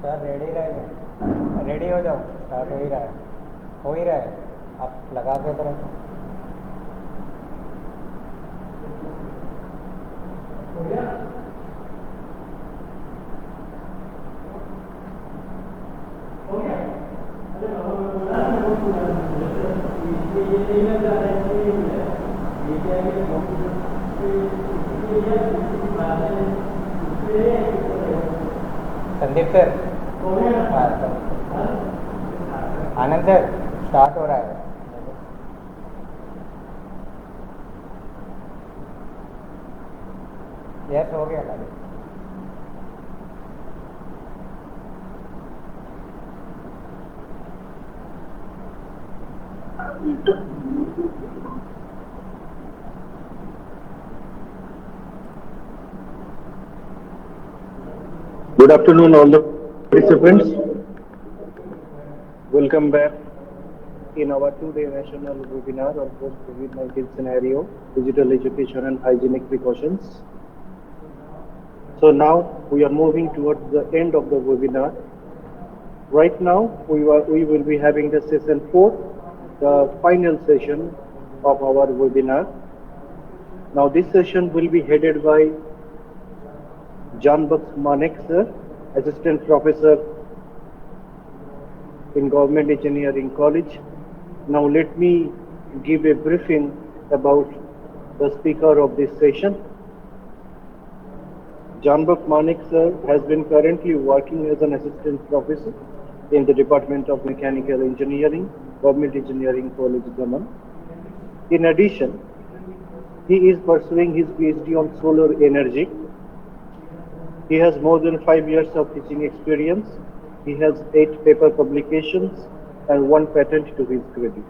Sir ready रहेंगे, ready हो जाओ, स्टार्ट हो ही रहा है, आप लगा के तो रखो। संदीप सर, हाँ सर, आनंद सर, स्टार्ट हो रहा है। यस, हो गया लगे। Good afternoon, all the participants. Welcome back in our two-day national webinar on post-COVID-19 scenario, digital education and hygienic precautions. So now we are moving towards the end of the webinar. Right now, we will be having the session 4, the final session of our webinar. Now this session will be headed by Janbaksh Manek sir, Assistant Professor in Government Engineering College. Now let me give a briefing about the speaker of this session. Janbaksh Manek sir has been currently working as an Assistant Professor in the Department of Mechanical Engineering, Government Engineering College, Daman. In addition, he is pursuing his PhD on solar energy. He has more than 5 years of teaching experience. He has 8 paper publications and 1 patent to his credit.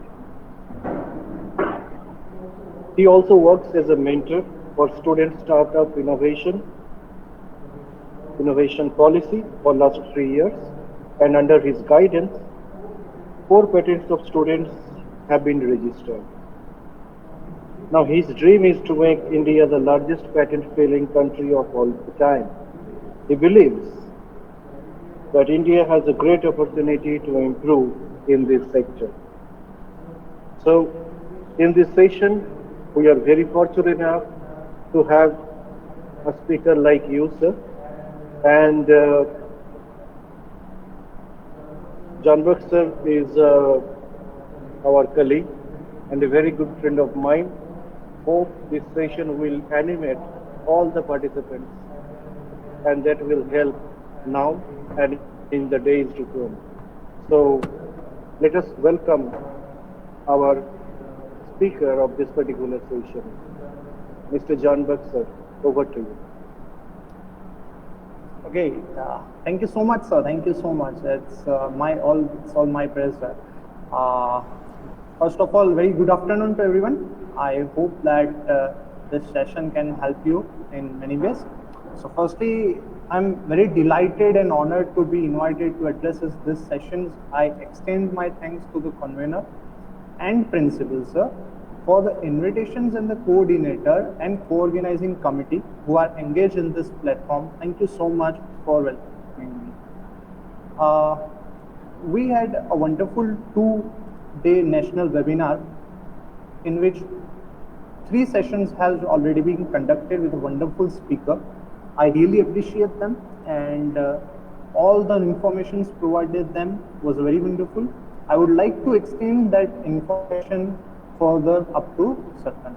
He also works as a mentor for student startup innovation policy for last 3 years, and under his guidance, 4 patents of students have been registered. Now his dream is to make India the largest patent filing country of all time. He believes that India has a great opportunity to improve in this sector. So in this session, we are very fortunate enough to have a speaker like you, sir. And Janbaksh sir is our colleague and a very good friend of mine. Hope this session will animate all the participants, and that will help now and in the days to come. So let us welcome our speaker of this particular session, Mr. Janbaksh sir. Over to you. Okay, thank you so much, sir. Thank you so much. It's all my pleasure. First of all, very good afternoon to everyone. I hope that this session can help you in many ways. So firstly, I'm very delighted and honored to be invited to address this session. I extend my thanks to the convener and principal, sir, for the invitations and the coordinator and co-organizing committee who are engaged in this platform. Thank you so much for welcoming me. We had a wonderful 2-day national webinar in which 3 sessions has already been conducted with a wonderful speaker. I really appreciate them, and all the information provided them was very wonderful. I would like to extend that information further up to certain.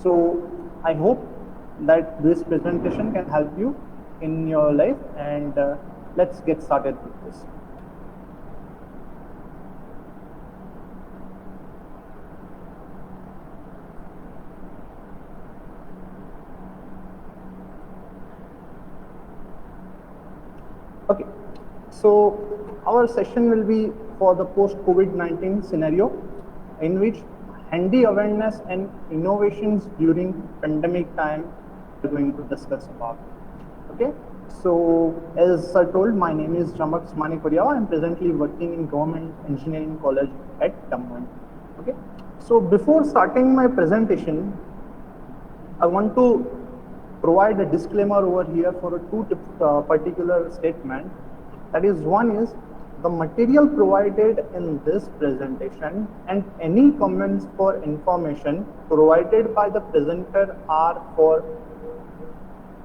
So I hope that this presentation can help you in your life, and let's get started with this. Okay, so our session will be for the post-COVID-19 scenario, in which handy awareness and innovations during pandemic time we're going to discuss about. Okay, so as I told, my name is Janbaksh Manek. I'm presently working in Government Engineering College at Daman. Okay, so before starting my presentation, I want to provide a disclaimer over here for a particular statement. That is, one is the material provided in this presentation and any comments for information provided by the presenter are for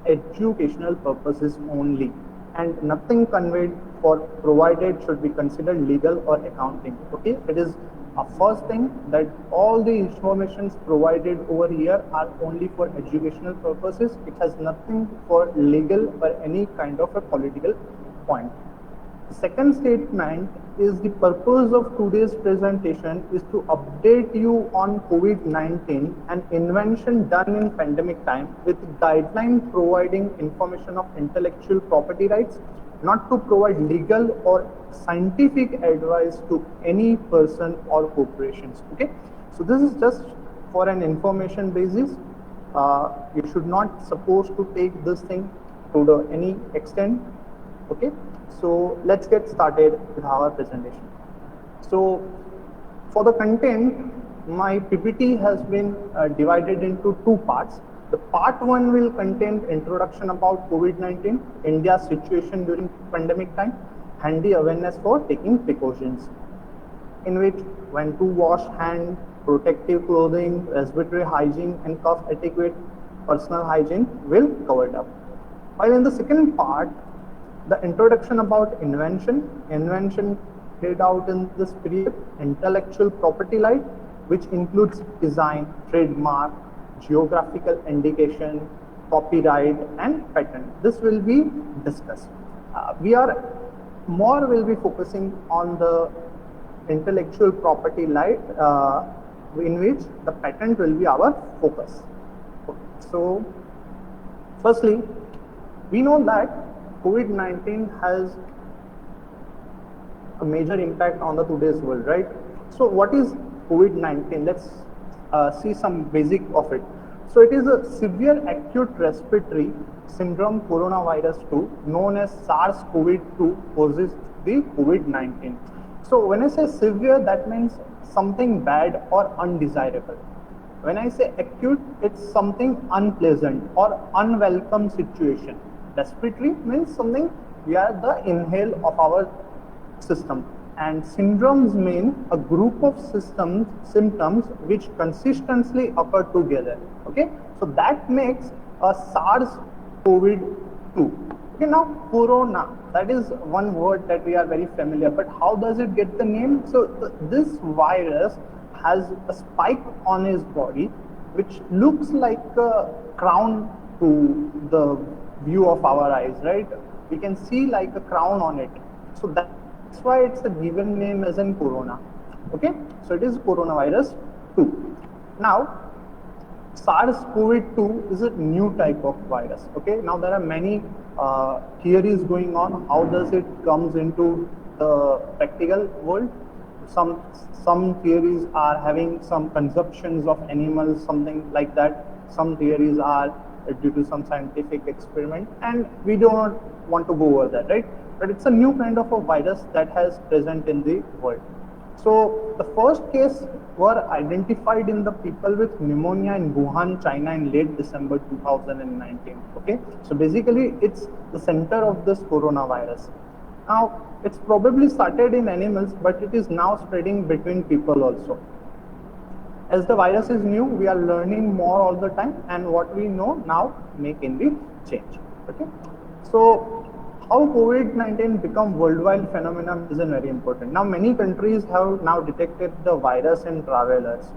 educational purposes only, and nothing conveyed or provided should be considered legal or accounting. Okay, it is a first thing that all the informations provided over here are only for educational purposes. It has nothing for legal or any kind of a political point. Second statement is the purpose of today's presentation is to update you on COVID-19, an invention done in pandemic time with guideline providing information of intellectual property rights, not to provide legal or scientific advice to any person or corporations. Okay, so this is just for an information basis. You should not supposed to take this thing to any extent. Okay, so let's get started with our presentation. So for the content, my PPT has been divided into two parts. The part one will contain introduction about COVID-19, India's situation during pandemic time, and the awareness for taking precautions, in which when to wash hand, protective clothing, respiratory hygiene, and cough etiquette, personal hygiene will covered up. While in the second part, the introduction about invention carried out in this period, intellectual property right, which includes design, trademark, geographical indication, copyright, and patent. This will be discussed. Will be focusing on the intellectual property right, in which the patent will be our focus. Okay. So, firstly, we know that COVID-19 has a major impact on the today's world, right? So what is COVID-19? Let's see some basic of it. So it is a severe acute respiratory syndrome coronavirus 2, known as SARS-CoV-2, causes the COVID-19. So when I say severe, that means something bad or undesirable. When I say acute, it's something unpleasant or unwelcome situation. Respiratory means something via the inhale of our system, and syndromes mean a group of symptoms which consistently occur together. Okay, so that makes a SARS-CoV-2. Okay, now corona, that is one word that we are very familiar, but how does it get the name? So this virus has a spike on his body which looks like a crown to the view of our eyes, right? We can see like a crown on it. So that's why it's a given name as in corona. Okay, so it is coronavirus 2. Now, SARS-CoV-2 is a new type of virus. Okay, now there are many theories going on. How does it comes into the practical world? Some theories are having some consumptions of animals, something like that. Some theories are due to some scientific experiment, and we don't want to go over that, right? But it's a new kind of a virus that has present in the world. So the first case were identified in the people with pneumonia in Wuhan, China in late December 2019. Okay, so basically it's the center of this coronavirus. Now it's probably started in animals, but it is now spreading between people also. As the virus is new, we are learning more all the time, and what we know now can be changed. Okay, so how COVID-19 become worldwide phenomenon is very important. Now many countries have now detected the virus in travelers.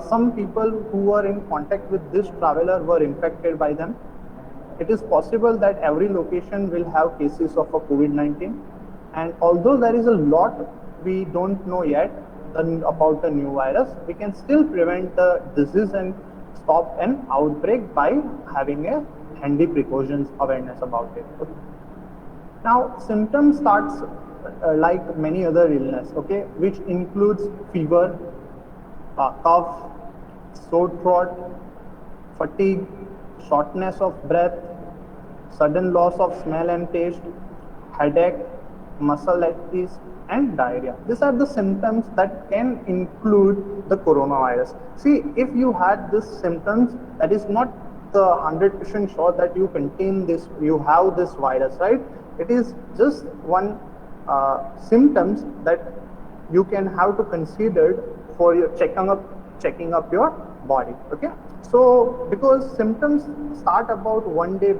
Some people who were in contact with this traveler were infected by them. It is possible that every location will have cases of a COVID-19, and although there is a lot we don't know yet about the new virus, we can still prevent the disease and stop an outbreak by having a handy precautions awareness about it. Okay. Now symptoms starts like many other illness, okay, which includes fever, cough, sore throat, fatigue, shortness of breath, sudden loss of smell and taste, headache, muscle aches, and diarrhea. These are the symptoms that can include the coronavirus. See, if you had these symptoms, that is not the 100% sure that you contain this, you have this virus, right? It is just one symptoms that you can have to consider for your checking up your body. Okay, so because symptoms start about one day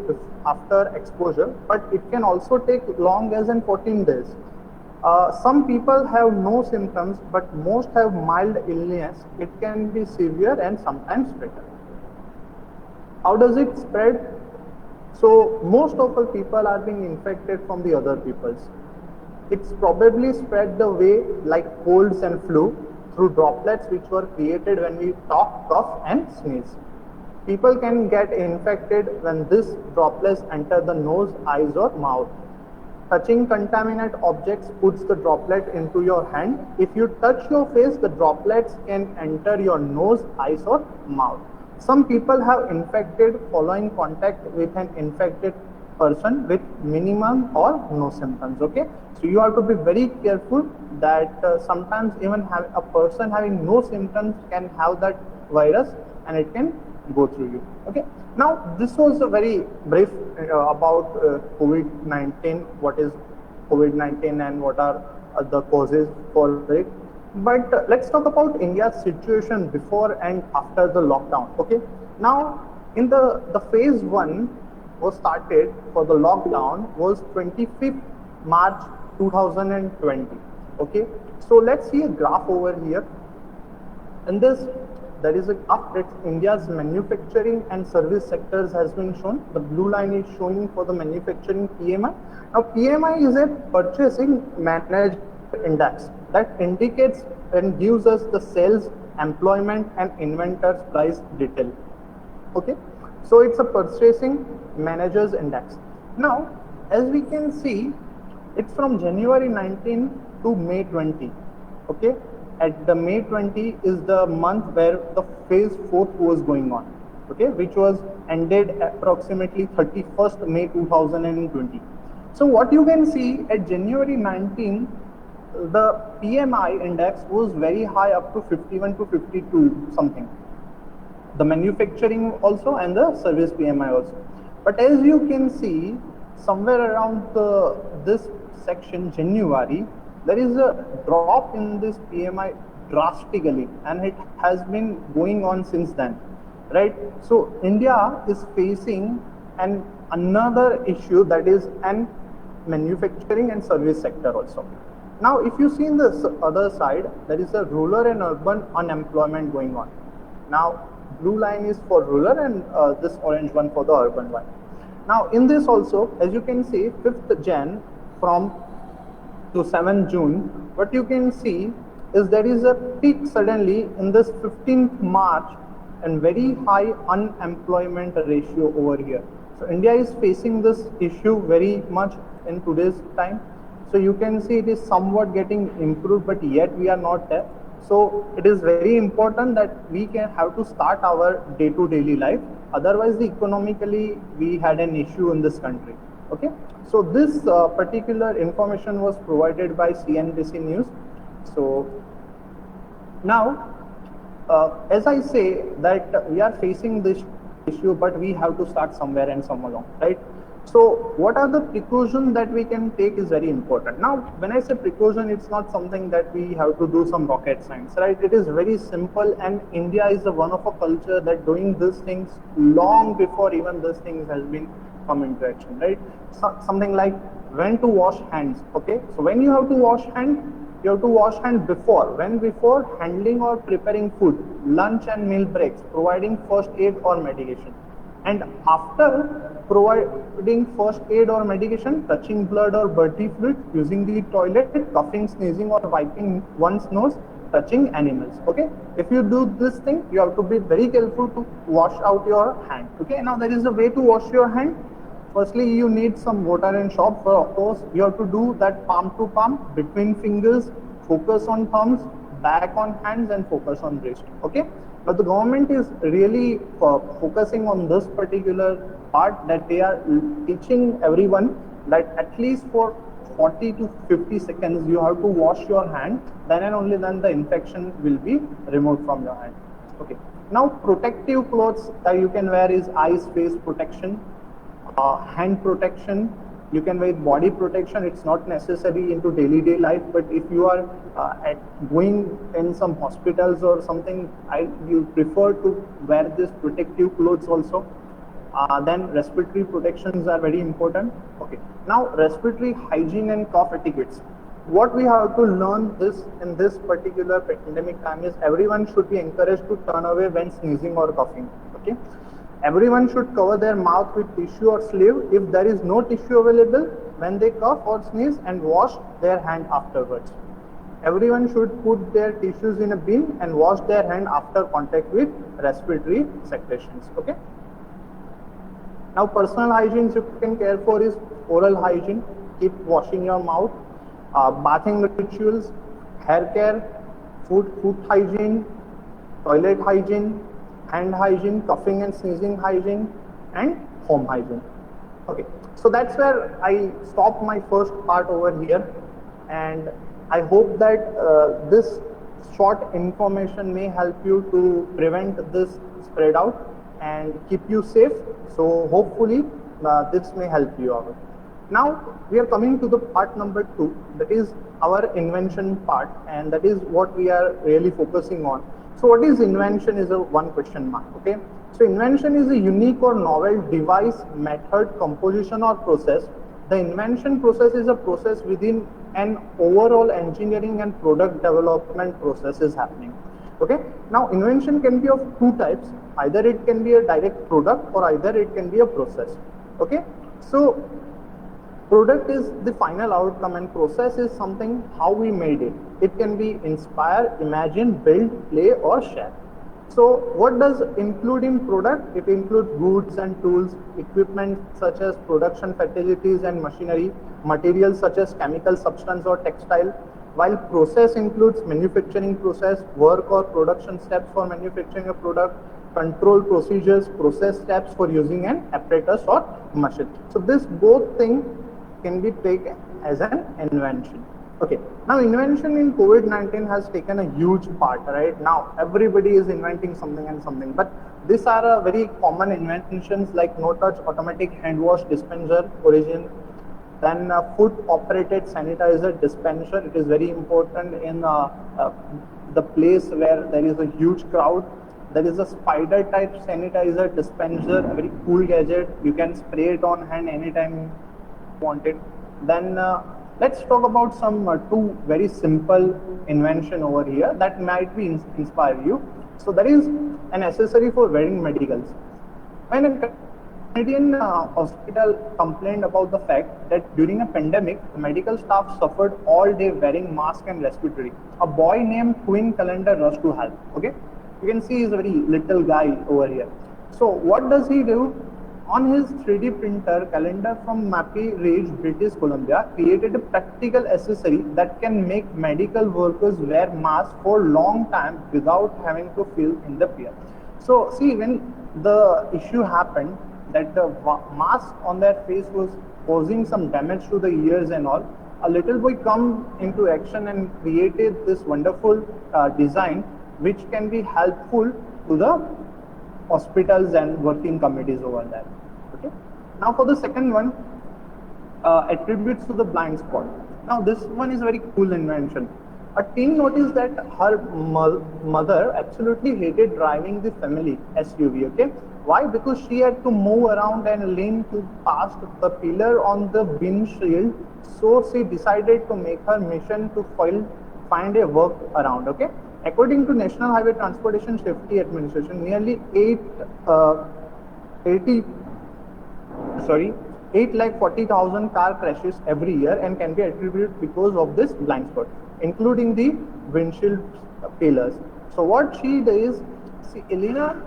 after exposure, but it can also take long as in 14 days. Some people have no symptoms, but most have mild illness. It can be severe and sometimes fatal. How does it spread? So most of the people are being infected from the other people's. It's probably spread the way like colds and flu through droplets which were created when we talk, cough and sneeze. People can get infected when these droplets enter the nose, eyes or mouth. Touching contaminant objects puts the droplet into your hand. If you touch your face, the droplets can enter your nose, eyes or mouth. Some people have infected following contact with an infected person with minimum or no symptoms. Okay, so you have to be very careful that sometimes even a person having no symptoms can have that virus and it can go through you. Okay, now this was a very brief about COVID-19, what is COVID-19 and what are the causes for it. But let's talk about India's situation before and after the lockdown. Okay, now in the phase 1 was started for the lockdown was 25th March 2020. Okay, so let's see a graph over here. In this, there is a graph that India's manufacturing and service sectors has been shown. The blue line is showing for the manufacturing PMI. Now PMI is a purchasing manager index that indicates and gives us the sales, employment and inventor's price detail. Okay, so it's a purchasing managers index. Now as we can see, it's from January 19 to May 20. Okay, at the May 20 is the month where the phase 4 was going on. Okay, which was ended approximately 31st May 2020. So what you can see at January 19, the PMI index was very high, up to 51 to 52 something. The manufacturing also and the service PMI also. But as you can see, somewhere around this section January, there is a drop in this PMI drastically, and it has been going on since then, right? So India is facing another issue, that is an manufacturing and service sector also. Now if you see in this other side, there is a rural and urban unemployment going on. Now blue line is for rural and this orange one for the urban one. Now in this also, as you can see, 5th Jan from to 7th June, what you can see is there is a peak suddenly in this 15th March and very high unemployment ratio over here. So India is facing this issue very much in today's time. So you can see it is somewhat getting improved, but yet we are not there. So it is very important that we can have to start our day-to-daily life. Otherwise, economically, we had an issue in this country. Okay. So this particular information was provided by CNBC News. So now, as I say that we are facing this issue, but we have to start somewhere and some along, right? So what are the precautions that we can take is very important. Now, when I say precaution, it's not something that we have to do some rocket science, right? It is very simple, and India is one of a culture that doing these things long before even these things has been come into action, right? So, something like when to wash hands. Okay, so when you have to wash hand, you have to wash hand before. When? Before handling or preparing food, lunch and meal breaks, providing first aid or medication. And after providing first aid or medication, touching blood or body fluid, using the toilet, coughing, sneezing or wiping one's nose, touching animals. Okay, if you do this thing, you have to be very careful to wash out your hand. Okay, now there is a way to wash your hand. Firstly, you need some water and soap. Of course, you have to do that palm to palm, between fingers, focus on thumbs, back on hands and focus on wrist. Okay, but the government is really focusing on this particular part, that they are teaching everyone that at least for 40 to 50 seconds you have to wash your hand, then and only then the infection will be removed from your hand. Okay, now protective clothes that you can wear is eyes, face protection, hand protection, You can wear body protection. It's not necessary into daily day life, but if you are going in some hospitals or something, you prefer to wear this protective clothes also. Then respiratory protections are very important. Okay. Now respiratory hygiene and cough etiquettes. What we have to learn this in this particular pandemic time is everyone should be encouraged to turn away when sneezing or coughing. Okay. Everyone should cover their mouth with tissue or sleeve if there is no tissue available when they cough or sneeze, and wash their hand afterwards. Everyone should put their tissues in a bin and wash their hand after contact with respiratory secretions. Okay. Now personal hygiene you can care for is oral hygiene. Keep washing your mouth. Bathing rituals, hair care, food hygiene, toilet hygiene, hand hygiene, coughing and sneezing hygiene, and home hygiene. Okay, so that's where I stop my first part over here, and I hope that this short information may help you to prevent this spread out and keep you safe. So hopefully this may help you out. Now we are coming to the part number 2, that is our invention part, and that is what we are really focusing on. So what is invention is a one question mark. Okay, so invention is a unique or novel device, method, composition or process. The invention process is a process within an overall engineering and product development process is happening. Okay, now invention can be of two types. Either it can be a direct product or either it can be a process. Okay, so product is the final outcome and process is something how we made it. It can be inspire, imagine, build, play or share. So what does include in product? It includes goods and tools, equipment such as production facilities and machinery, materials such as chemical substance or textile, while process includes manufacturing process, work or production steps for manufacturing a product, control procedures, process steps for using an apparatus or machine. So this both things can be taken as an invention. Okay, now invention in COVID-19 has taken a huge part. Right now everybody is inventing something and something, but these are a very common inventions like no touch automatic hand wash dispenser origin, then foot operated sanitizer dispenser. It is very important in the place where there is a huge crowd. There is a spider type sanitizer dispenser, a very cool gadget. You can spray it on hand anytime you want it. Then let's talk about some two very simple invention over here that might be inspire you. So there is an accessory for wearing medicals. When a Canadian hospital complained about the fact that during a pandemic, the medical staff suffered all day wearing mask and respiratory. A boy named Quinn Calendar rushed to help. Okay, you can see he's a very little guy over here. So what does he do? On his 3D printer, Calendar from Mappy Ridge, British Columbia, created a practical accessory that can make medical workers wear masks for long time without having to feel in the fear. So see, when the issue happened that the mask on their face was causing some damage to the ears and all, a little boy come into action and created this wonderful design which can be helpful to the hospitals and working committees over there. Okay. Now for the second one, attributes to the blind spot. Now this one is a very cool invention. A teen noticed that her mother absolutely hated driving the family SUV. Okay, why? Because she had to move around and lean to past the pillar on the windshield. So she decided to make her mission to find a work around. Okay, according to National Highway Transportation Safety Administration, nearly 8,40,000 car crashes every year and can be attributed because of this blind spot, including the windshield pillars. So what she does, see, Elena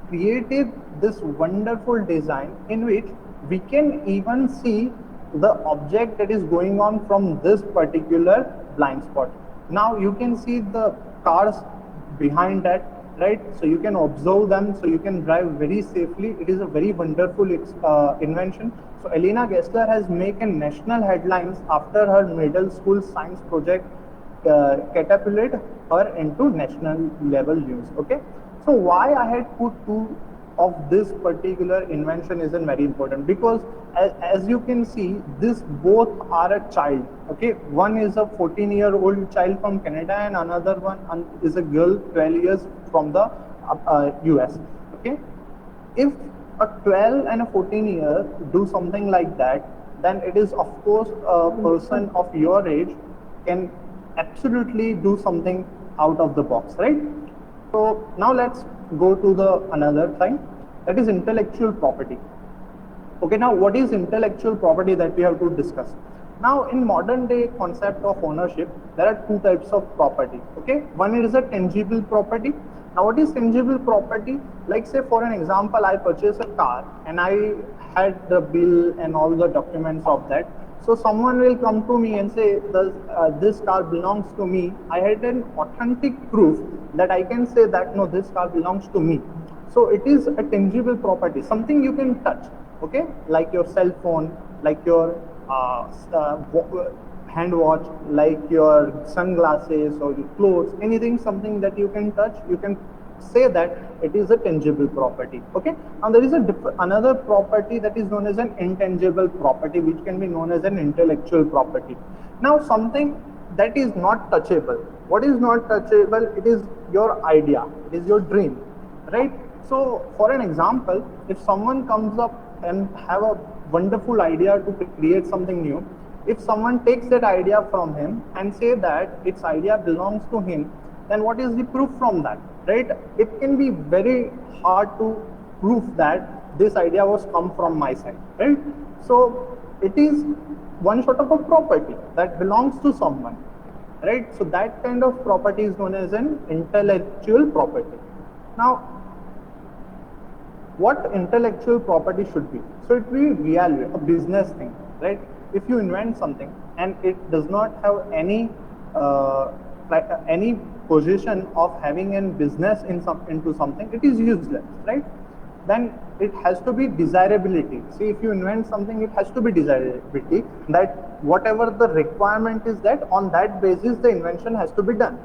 created this wonderful design in which we can even see the object that is going on from this particular blind spot. Now you can see the cars behind that, right? So you can observe them, so you can drive very safely. It is a very wonderful invention. So Elena Gessler has made national headlines after her middle school science project catapulted her into national level news. Okay, so why I had put two of this particular invention is very important, because as you can see, this both are a child. Okay, one is a 14-year-old child from Canada, and another one is a girl 12 years from the US. Okay, if a 12 and a 14-year do something like that, then it is of course a person of your age can absolutely do something out of the box, right? So now let's go to the another thing, that is intellectual property. Okay, now what is intellectual property that we have to discuss? Now in modern day concept of ownership, there are two types of property. Okay, one is a tangible property. Now what is tangible property? Like say for an example, I purchase a car and I had the bill and all the documents of that. So someone will come to me and say, this car belongs to me. I had an authentic proof that I can say that no, this car belongs to me. So it is a tangible property, something you can touch. Okay, like your cell phone, like your hand watch, like your sunglasses or your clothes, anything, something that you can touch, you can say that it is a tangible property. Okay, now there is another property that is known as an intangible property, which can be known as an intellectual property. Now something that is not touchable. What is not touchable? It is your idea, it is your dream, right? So for an example, if someone comes up and have a wonderful idea to create something new, if someone takes that idea from him and say that its idea belongs to him, then what is the proof from that, right? It can be very hard to prove that this idea was come from my side, right? So it is one sort of a property that belongs to someone, right? So that kind of property is known as an intellectual property. Now what intellectual property should be? So it will be really a business thing, right? If you invent something and it does not have any position of having a business into something, it is useless, right? Then it has to be desirability. See, if you invent something, it has to be desirability, that whatever the requirement is, that on that basis the invention has to be done.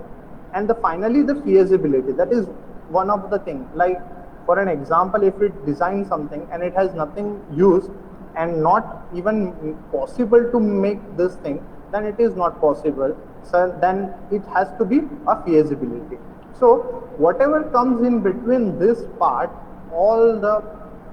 And finally the feasibility, that is one of the things. Like for an example, if it designs something and it has nothing used and not even possible to make this thing, then it is not possible. So then it has to be a feasibility. So whatever comes in between this part, all the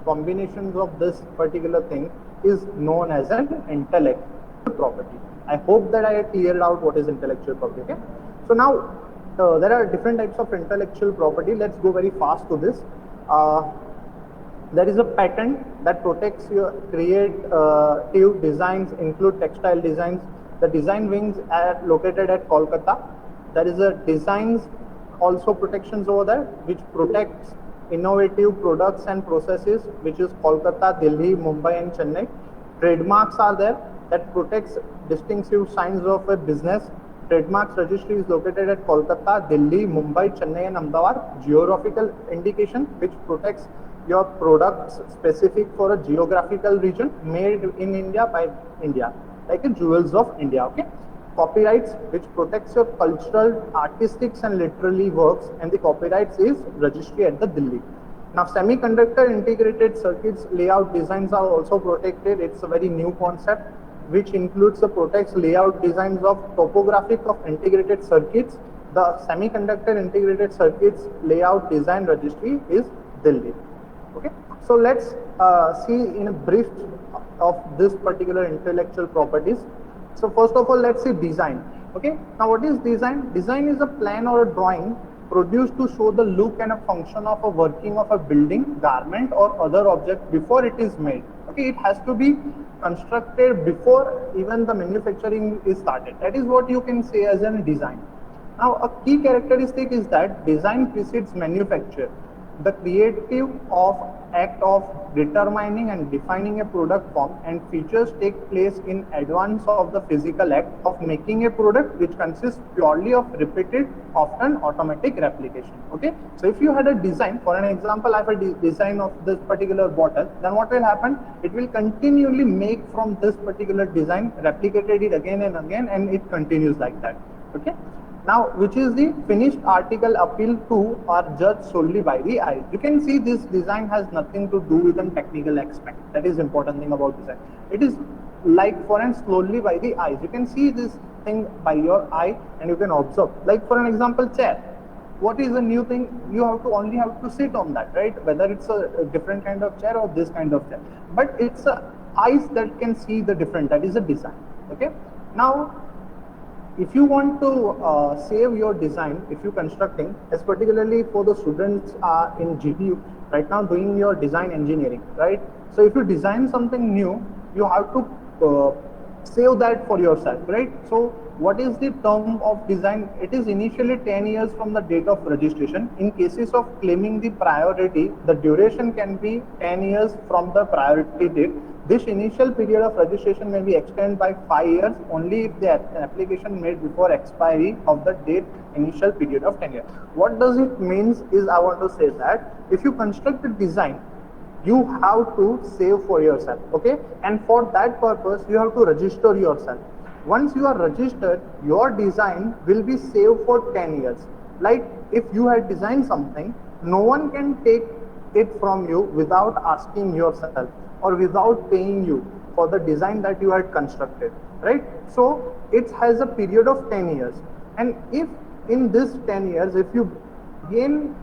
combinations of this particular thing is known as an intellectual property. I hope that I cleared out what is intellectual property. Okay? So now there are different types of intellectual property. Let's go very fast to this. There is a patent that protects your creative designs, include textile designs. The design wings are located at Kolkata. There is a designs also protections over there, which protects innovative products and processes, which is Kolkata, Delhi, Mumbai and Chennai. Trademarks are there that protects distinctive signs of a business. Trademarks registry is located at Kolkata, Delhi, Mumbai, Chennai and Ahmedabad. Geographical indication, which protects your products specific for a geographical region, made in India by India, like a jewels of India. Okay. Copyrights, which protects your cultural, artistics and literary works, and the copyrights is registry at the Delhi. Now semiconductor integrated circuits layout designs are also protected. It's a very new concept, which includes the protects layout designs of topographic of integrated circuits. The semiconductor integrated circuits layout design registry is Delhi. Okay, so let's see in a brief of this particular intellectual properties. So first of all, let's see design. Okay, now what is design? Design is a plan or a drawing produced to show the look and a function of a working of a building, garment or other object before it is made. Okay, it has to be constructed before even the manufacturing is started. That is what you can say as a design. Now a key characteristic is that design precedes manufacture. The creative act of determining and defining a product form and features take place in advance of the physical act of making a product, which consists purely of repeated, often automatic replication. Okay, so if you had a design, for an example, I have a design of this particular bottle, then what will happen? It will continually make from this particular design, replicated it again and again, and it continues like that. Okay. Now, which is the finished article appeal to or judged solely by the eye. You can see this design has nothing to do with a technical aspect. That is important thing about design. It is like for and slowly by the eyes. You can see this thing by your eye and you can observe. Like for an example, chair. What is a new thing? You have to only have to sit on that, right? Whether it's a different kind of chair or this kind of chair. But it's eyes that can see the different. That is a design. Okay. Now, if you want to save your design, if you're constructing, as particularly for the students in GPU right now doing your design engineering, right? So if you design something new, you have to save that for yourself, right? So what is the term of design? It is initially 10 years from the date of registration. In cases of claiming the priority, the duration can be 10 years from the priority date. This initial period of registration may be extended by 5 years only if the application made before expiry of the date initial period of 10 years. What does it means is, I want to say that if you construct a design, you have to save for yourself, okay? And for that purpose, you have to register yourself. Once you are registered, your design will be saved for 10 years. Like if you had designed something, no one can take it from you without asking yourself or without paying you for the design that you had constructed, right? So it has a period of 10 years. And if in this 10 years, if you gain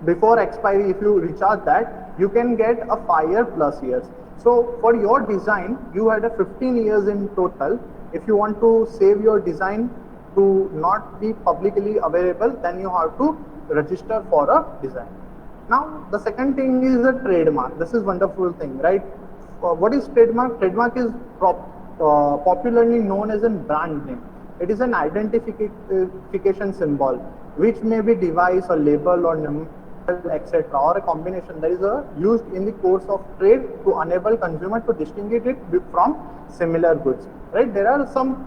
before expiry, if you recharge that, you can get a 5 year plus years. So for your design, you had a 15 years in total. If you want to save your design to not be publicly available, then you have to register for a design. Now, the second thing is a trademark. This is wonderful thing, right? What is trademark? Trademark is popularly known as a brand name. It is an identification symbol, which may be device or label or number, etc., or a combination that is used in the course of trade to enable consumer to distinguish it from similar goods, right? There are some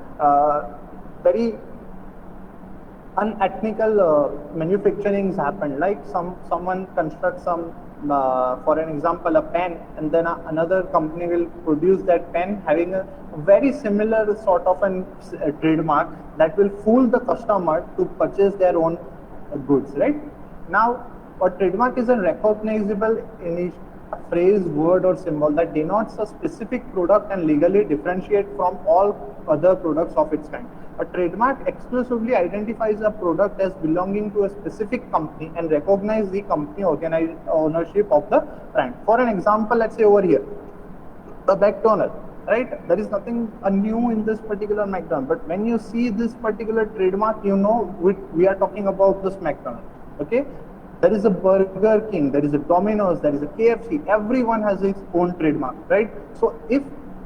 very unethical manufacturings happen, like someone constructs some for an example a pen, and then another company will produce that pen having a very similar sort of a trademark that will fool the customer to purchase their own goods, right? Now, a trademark is a recognizable phrase, word or symbol that denotes a specific product and legally differentiate from all other products of its kind. A trademark exclusively identifies a product as belonging to a specific company and recognize the company ownership of the brand. For an example, let's say over here, the McDonald's, right? There is nothing new in this particular McDonald's, but when you see this particular trademark, you know we are talking about this McDonald's, okay? There is a Burger King, there is a Domino's, there is a KFC, everyone has its own trademark, right? So if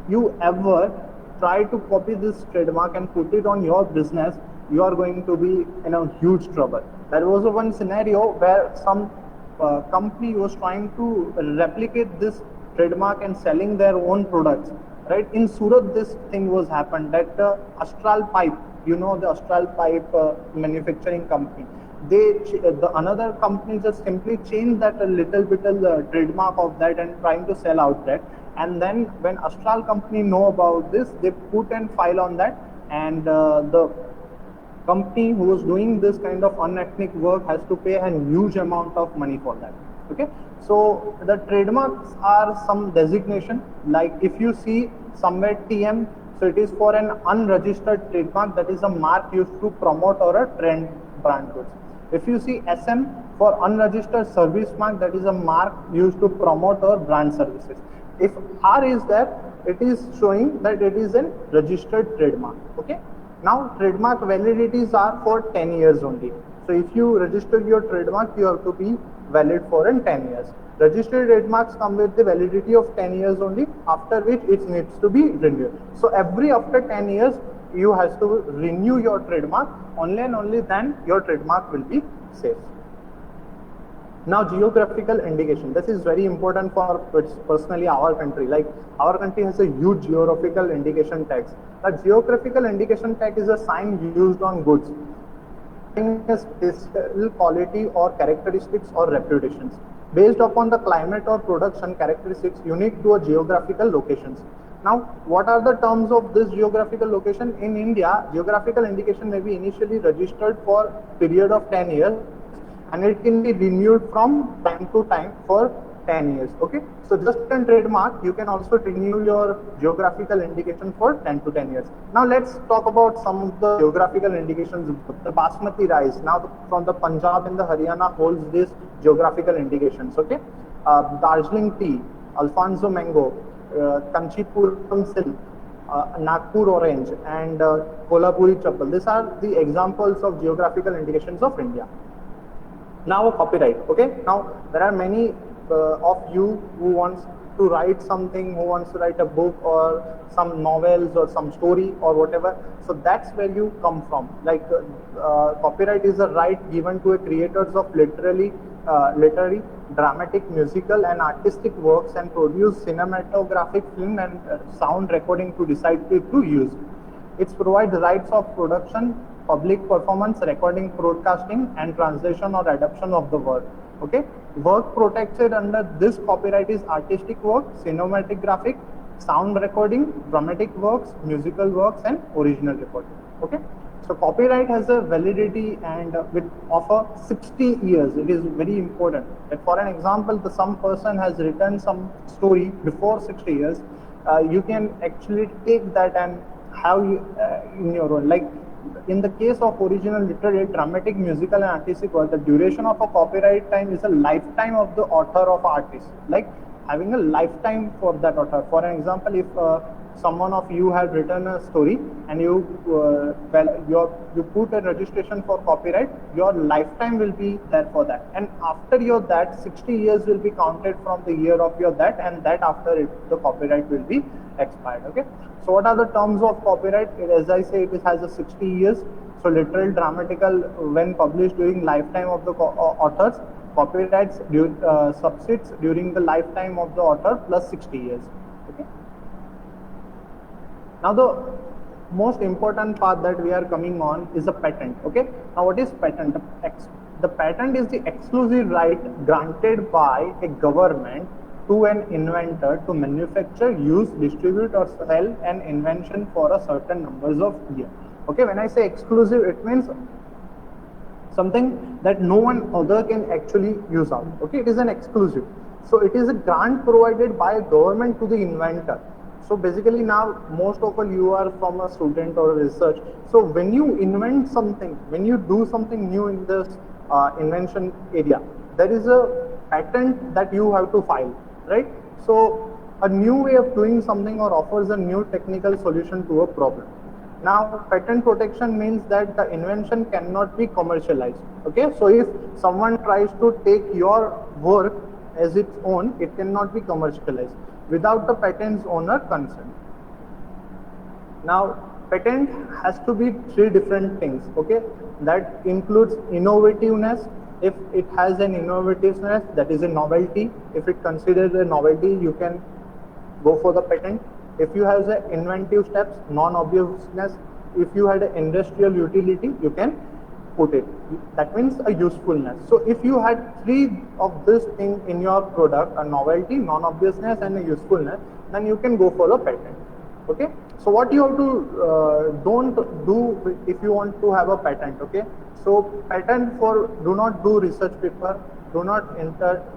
you ever try to copy this trademark and put it on your business, you are going to be in a huge trouble. There was one scenario where some company was trying to replicate this trademark and selling their own products, right? In Surat, this thing was happened that Astral Pipe, you know, the Astral Pipe manufacturing company, the another company just simply changed that a little bit of the trademark of that and trying to sell out that. And then when Astral company know about this, they put and file on that, and the company who was doing this kind of unethical work has to pay a huge amount of money for that. Okay, so the trademarks are some designation, like if you see somewhere TM, so it is for an unregistered trademark, that is a mark used to promote or a trend brand goods. If you see SM for unregistered service mark, that is a mark used to promote or brand services. If R is there, it is showing that it is a registered trademark. Okay. Now trademark validities are for 10 years only. So if you register your trademark, you have to be valid for 10 years. Registered trademarks come with the validity of 10 years only, after which it needs to be renewed. So every after 10 years, you have to renew your trademark, only and only then your trademark will be safe. Now geographical indication, this is very important for personally our country. Like our country has a huge geographical indication tags. A geographical indication tag is a sign used on goods, a special quality or characteristics or reputations based upon the climate or production characteristics unique to a geographical locations. Now, what are the terms of this geographical location? In India, geographical indication may be initially registered for period of 10 years and it can be renewed from time to time for 10 years. Okay, so just in trademark, you can also renew your geographical indication for 10 to 10 years. Now let's talk about some of the geographical indications. The basmati rice, now from the Punjab and the Haryana holds these geographical indications. Okay, Darjeeling tea, Alfonso mango, Kanchipuram silk, Nagpur orange, and Kolhapuri chappal. These are the examples of geographical indications of India. Now copyright. Okay, now there are many of you who wants to write something, who wants to write a book or some novels or some story or whatever. So that's where you come from. Like copyright is a right given to a creators of literary, dramatic, musical and artistic works and produce cinematographic film and sound recording to decide to use. It provides rights of production, public performance, recording, broadcasting and translation or adaptation of the work. Okay, work protected under this copyright is artistic work, cinematographic, sound recording, dramatic works, musical works and original recording. Okay, so copyright has a validity and with offer 60 years. It is very important that for an example, some person has written some story before 60 years, you can actually take that and have in your own. Like in the case of original literary, dramatic, musical and artistic work, the duration of a copyright time is a lifetime of the author of artist, like having a lifetime for that author. For an example, if someone of you had written a story and you put a registration for copyright, your lifetime will be there for that, and after your that 60 years will be counted from the year of your that, and that after it the copyright will be expired. Okay, so what are the terms of copyright? As I say, it has a 60 years. So literal, dramatical, when published during lifetime of the authors, copyrights subsists during the lifetime of the author plus 60 years. Okay. Now the most important part that we are coming on is a patent. Okay. Now what is patent? The patent is the exclusive right granted by a government to an inventor to manufacture, use, distribute or sell an invention for a certain numbers of years. Okay, when I say exclusive, it means something that no one other can actually use out. Okay, it is an exclusive. So it is a grant provided by a government to the inventor. So basically now most of all you are from a student or a research. So when you invent something, when you do something new in this invention area, there is a patent that you have to file. Right? So a new way of doing something or offers a new technical solution to a problem. Now patent protection means that the invention cannot be commercialized. Okay, so if someone tries to take your work as its own, it cannot be commercialized without the patent's owner consent. Now patent has to be three different things. Okay, that includes innovativeness. If it has an innovativeness, that is a novelty. If it considers a novelty, you can go for the patent. If you have the inventive steps, non-obviousness, if you had an industrial utility, you can put it. That means a usefulness. So if you had three of this thing in your product, a novelty, non-obviousness and a usefulness, then you can go for a patent. Okay, so what you have to don't do if you want to have a patent. Okay, so patent for do not do research paper, do not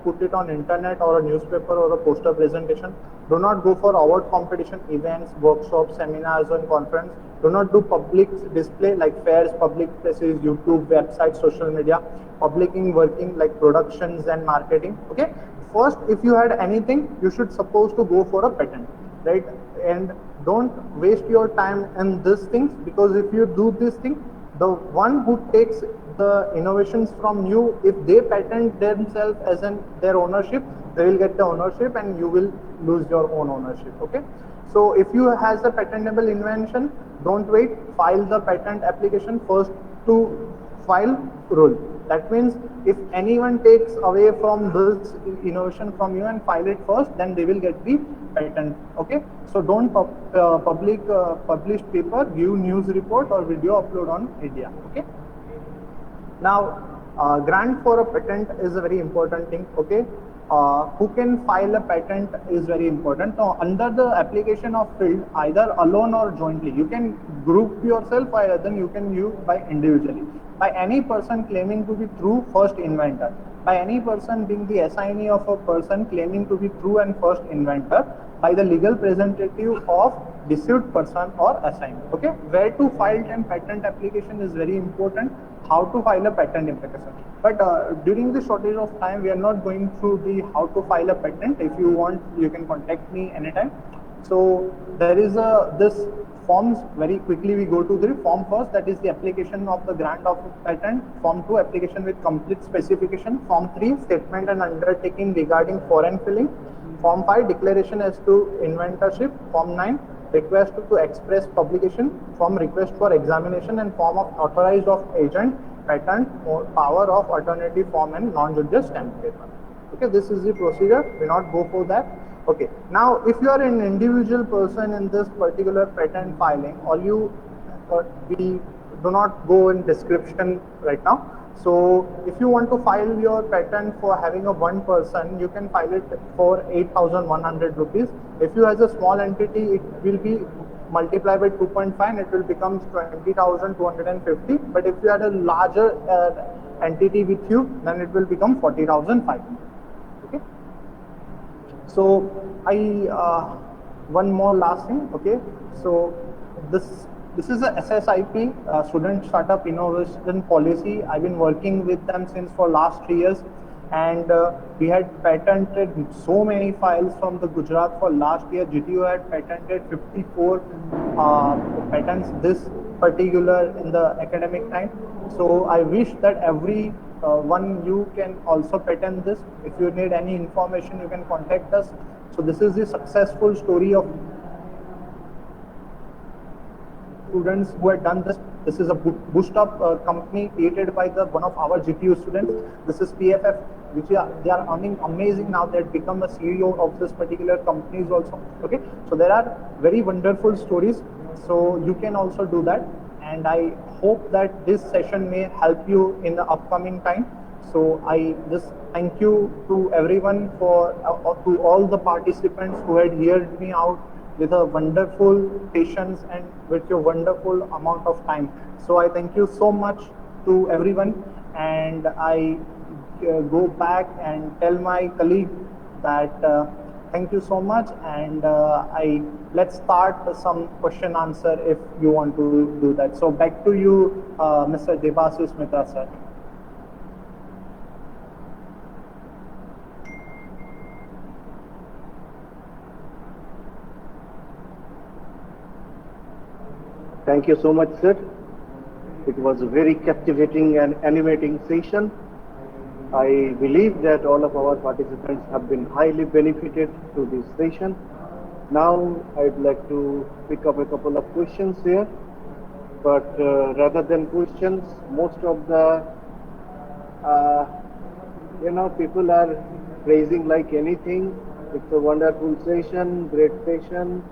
put it on internet or a newspaper or a poster presentation, do not go for award competition, events, workshops, seminars and conference, do not do public display like fairs, public places, YouTube, websites, social media, publishing, working like productions and marketing. Okay, first if you had anything, you should supposed to go for a patent, right? And don't waste your time in these things, because if you do this thing, the one who takes the innovations from you, if they patent themselves as in their ownership, they will get the ownership and you will lose your own ownership. Okay, so if you has a patentable invention, don't wait, file the patent application first to file rule. That means if anyone takes away from this innovation from you and file it first, then they will get the patent. Okay, so don't publish paper, give news report or video upload on media. Okay, now grant for a patent is a very important thing. Okay, who can file a patent is very important. Now, under the application of field, either alone or jointly, you can group yourself, or then you can use by individually. By any person claiming to be true first inventor, by any person being the assignee of a person claiming to be true and first inventor, by the legal representative of deceived person or assignee. Okay, where to file a patent application is very important. How to file a patent application. But during the shortage of time, we are not going through the how to file a patent. If you want, you can contact me anytime. So there is this forms. Very quickly we go to the form first, that is the application of the grant of patent. Form 2, application with complete specification. Form 3, statement and undertaking regarding foreign filling. Form 5, declaration as to inventorship. Form 9, request to express publication. Form request for examination, and form of authorized of agent, patent, or power of alternative form, and non-judicial stamp paper. Okay, this is the procedure. We not go for that. Okay, now if you are an individual person in this particular patent filing, or you we do not go in description right now. So if you want to file your patent for having a one person, you can file it for 8,100 rupees. If you has a small entity, it will be multiplied by 2.5 and it will become 20,250. But if you had a larger entity with you, then it will become 40,500. Okay. So one more last thing. Okay. So this is a SSIP, Student Startup Innovation Policy. I've been working with them since for last 3 years, and we had patented so many files from the Gujarat for last year. GTO had patented 54 patents this particular in the academic time. So I wish that every one you can also patent this. If you need any information, you can contact us. So this is the successful story of students who had done this. This is a bootstrap company created by one of our GTU students. This is PFF, which they are earning amazing now. They have become the CEO of this particular companies also. Okay, so there are very wonderful stories. So you can also do that, and I hope that this session may help you in the upcoming time. So I just thank you to everyone for to all the participants who had heard me out with a wonderful patience and with your wonderful amount of time. So I thank you so much to everyone, and I go back and tell my colleague that thank you so much, and let's start some question answer if you want to do that. So back to you, Mr. Debasius Mitra sir. Thank you so much, sir. It was a very captivating and animating session. I believe that all of our participants have been highly benefited through this session. Now, I'd like to pick up a couple of questions here. But rather than questions, most of the, people are praising like anything. It's a wonderful session, great session,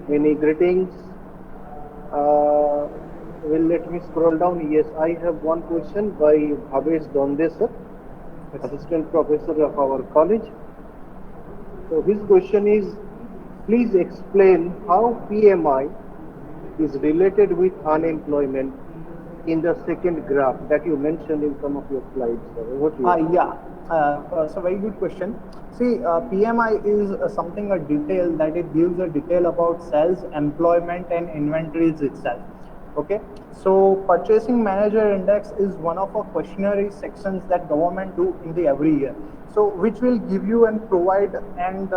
many greetings. Well, let me scroll down. Yes, I have one question by Bhavesh Donde, sir, assistant professor of our college. So his question is, please explain how PMI is related with unemployment in the second graph that you mentioned in some of your slides. So very good question. See, PMI is something, a detail that it gives a detail about sales, employment and inventories itself. Okay, so purchasing manager index is one of our questionnaire sections that government do in the every year. So which will give you and provide and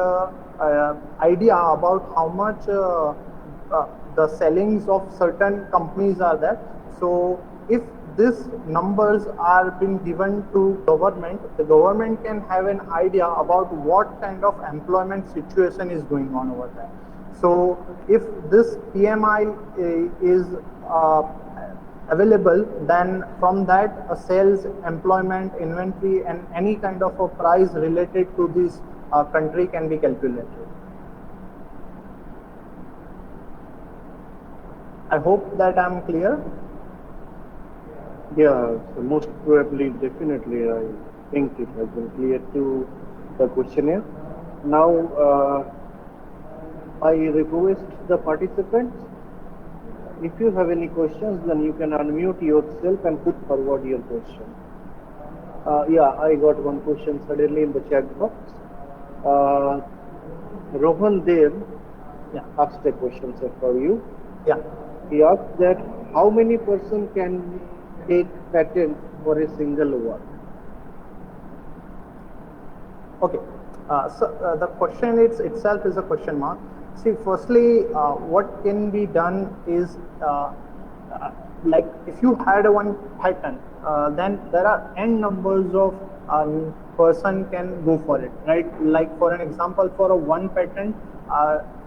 idea about how much the sellings of certain companies are there. So if these numbers are being given to government, the government can have an idea about what kind of employment situation is going on over there. So if this PMI is available, then from that a sales, employment, inventory and any kind of a price related to this country can be calculated. I hope that I am clear. Yeah, so most probably, definitely, I think it has been clear to the questionnaire. Now, I request the participants, if you have any questions, then you can unmute yourself and put forward your question. Yeah, I got one question suddenly in the chat box. Rohan Dev Yeah. asked a question, sir, for you. Yeah. He asked that how many person can take patent for a single work? Okay. So the question itself is a question mark. See, firstly, what can be done is like if you had one patent, then there are n numbers of person can go for it, right? Like for an example, for a one patent,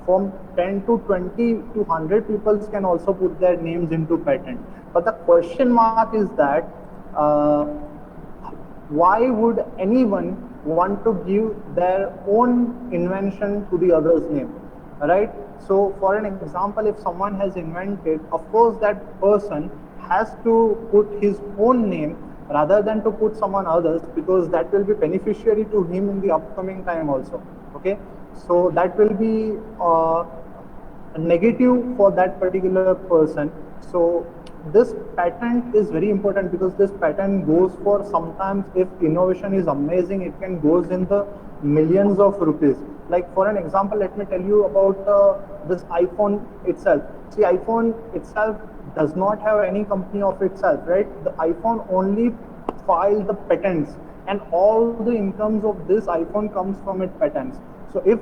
from 10 to 20 to 100 people can also put their names into patent. But the question mark is that why would anyone want to give their own invention to the other's name, right? So for an example, if someone has invented, of course that person has to put his own name rather than to put someone others, because that will be beneficiary to him in the upcoming time also. Okay, so that will be negative for that particular person. So this patent is very important, because this patent goes for, sometimes if innovation is amazing, it can goes in the millions of rupees. Like for an example, let me tell you about this iPhone itself. See, iPhone itself does not have any company of itself, right? The iPhone only filed the patents, and all the incomes of this iPhone comes from its patents. So if,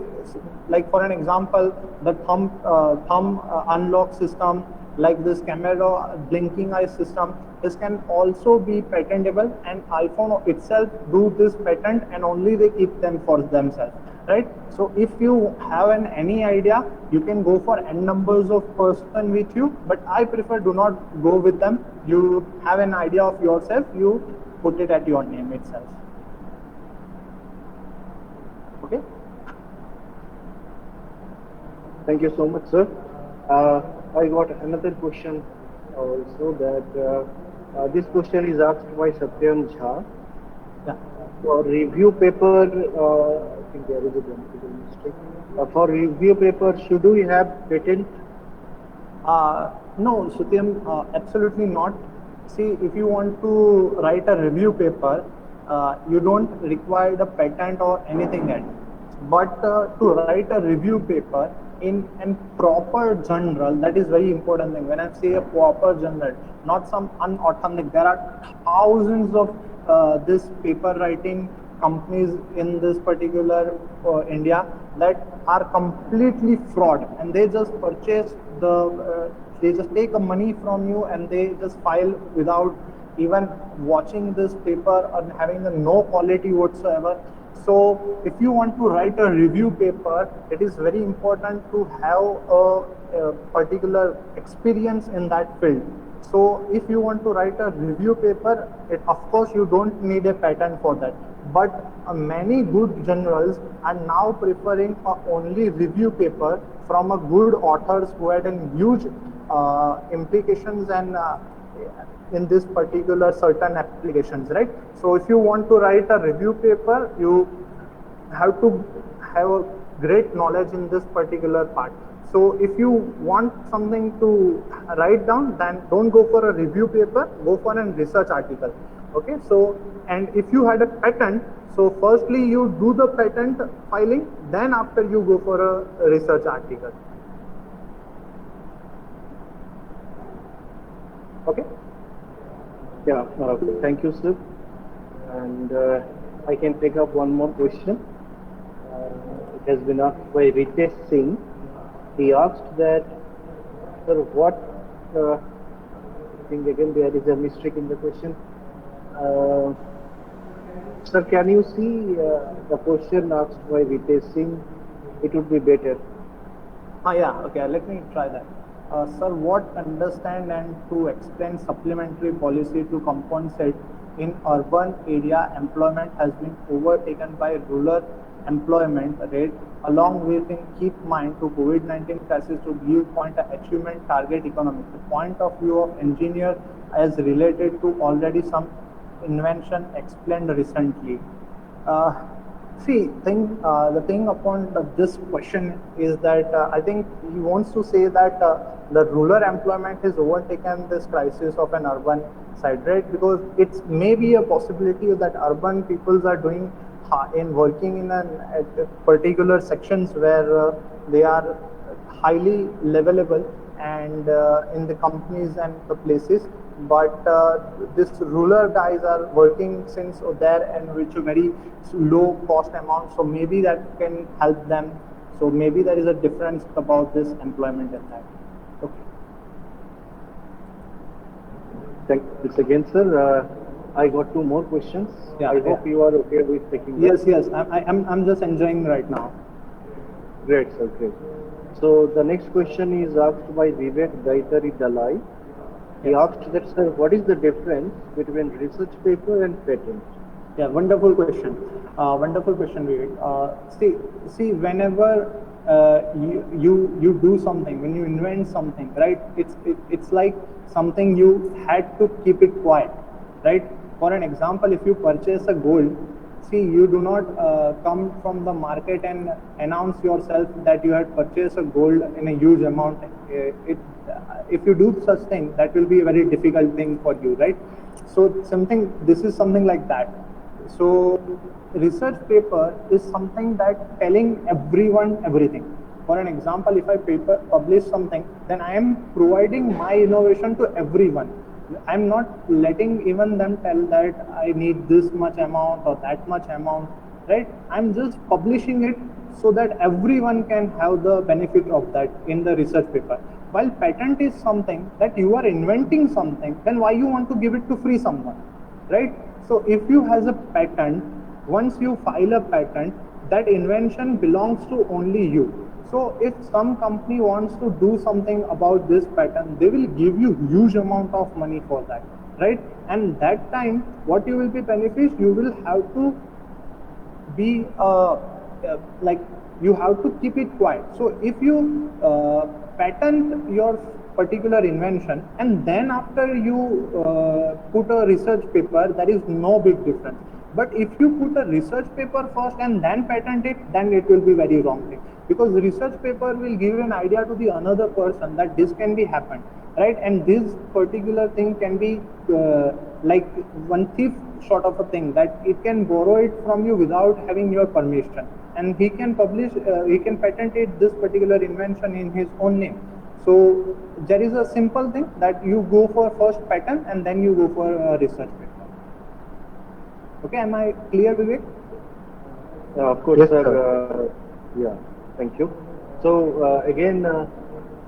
like for an example, the thumb unlock system, like this camera blinking eye system, this can also be patentable, and iPhone itself do this patent, and only they keep them for themselves, right? So if you have any idea, you can go for n numbers of person with you, but I prefer do not go with them. You have an idea of yourself, you put it at your name itself. Okay. Thank you so much, sir. I got another question also, that this question is asked by Satyam Jha. Yeah. For review paper, I think there is a grammatical mistake. For review paper, should we have patent? No, Satyam, absolutely not. See, if you want to write a review paper, you don't require the patent or anything else. But to write a review paper in a proper journal, that is very important thing. When I say a proper journal, not some unauthentic, there are thousands of this paper writing companies in this particular India that are completely fraud, and they just purchase they just take the money from you, and they just file without even watching this paper or having no quality whatsoever. So if you want to write a review paper, it is very important to have a particular experience in that field. So if you want to write a review paper, of course you don't need a patent for that. But many good journals are now preferring only review paper from a good authors who had a huge implications and in this particular certain applications, right? So if you want to write a review paper, you have to have a great knowledge in this particular part. So if you want something to write down, then don't go for a review paper, go for a research article. Okay, so, and if you had a patent, so firstly you do the patent filing, then after you go for a research article. Okay. Yeah, thank you, sir. And I can take up one more question. It has been asked by Ritesh Singh. He asked that, sir, what, I think again there is a mistake in the question. Sir, can you see the question asked by Ritesh Singh? It would be better. Yeah, okay, let me try that. Sir, what understand and to explain supplementary policy to compensate in urban area employment has been overtaken by rural employment rate, along with in keep mind to COVID-19 crisis to give point achievement target economy. The point of view of engineer as related to already some invention explained recently. See, the thing upon this question is that I think he wants to say that the rural employment has overtaken this crisis of an urban side, right? Because it's maybe a possibility that urban peoples are doing in working in at particular sections where they are highly levelable and in the companies and the places, but this rural guys are working since there and which a very low cost amount, so maybe that can help them. So maybe there is a difference about this employment and that. Okay. Thanks again, sir. I got two more questions. Yeah, I hope you are okay with taking them. Yes, I'm just enjoying right now. Great, sir, great. So the next question is asked by Vivek Gaitari Dalai. He asked that, sir, what is the difference between research paper and patent? Yeah, wonderful question. Wonderful question, Vivek. See, whenever you do something, when you invent something, right? It's like something you had to keep it quiet, right? For an example, if you purchase a gold, see, you do not come from the market and announce yourself that you had purchased a gold in a huge amount. If you do such thing, that will be a very difficult thing for you, right? So this is something like that. So research paper is something that telling everyone everything. For an example, if I publish something, then I am providing my innovation to everyone. I'm not letting even them tell that I need this much amount or that much amount, right? I'm just publishing it so that everyone can have the benefit of that in the research paper. While patent is something that you are inventing something, then why you want to give it to free someone, right? So if you has a patent, once you file a patent, that invention belongs to only you. So if some company wants to do something about this patent, they will give you huge amount of money for that, right? And that time, what you will be beneficial, you will have to be like you have to keep it quiet. So if you patent your particular invention and then after you put a research paper, there is no big difference. But if you put a research paper first and then patent it, then it will be very wrong thing, because the research paper will give an idea to the another person that this can be happened, right? And this particular thing can be like one thief sort of a thing, that it can borrow it from you without having your permission, and he can patent it, this particular invention, in his own name. So there is a simple thing that you go for first patent and then you go for a research paper. Okay, am I clear, Vivek? Of course, Yes, sir. Yeah, thank you. So again,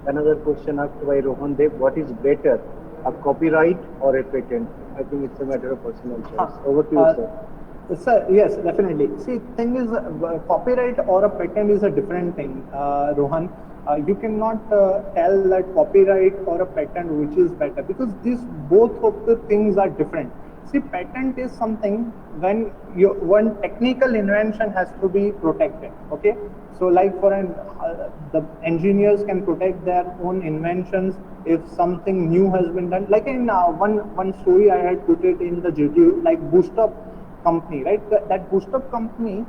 another question asked by Rohan Dev: what is better, a copyright or a patent? I think it's a matter of personal choice. Over to you, sir. Sir, yes, definitely. See, thing is, copyright or a patent is a different thing, Rohan. You cannot tell that copyright or a patent which is better, because these both of the things are different. See, patent is something when one technical invention has to be protected. Okay, so like for the engineers can protect their own inventions if something new has been done. Like in one story I had put it in the GTU, like Boost Up company, right? That Boost Up company,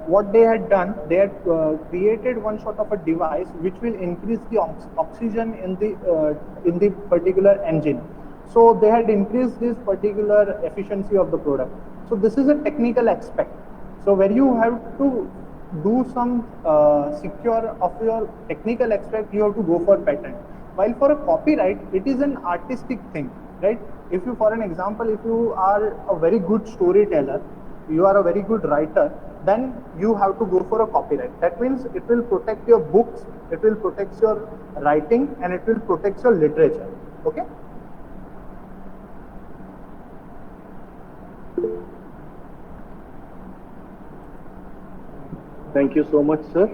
what they had done, they had created one sort of a device which will increase the oxygen in the particular engine. So they had increased this particular efficiency of the product. So this is a technical aspect. So where you have to do some secure of your technical aspect, you have to go for patent. While for a copyright, it is an artistic thing, right? If you, for an example, if you are a very good storyteller, you are a very good writer, then you have to go for a copyright. That means it will protect your books, it will protect your writing, and it will protect your literature. Okay? Thank you so much, sir.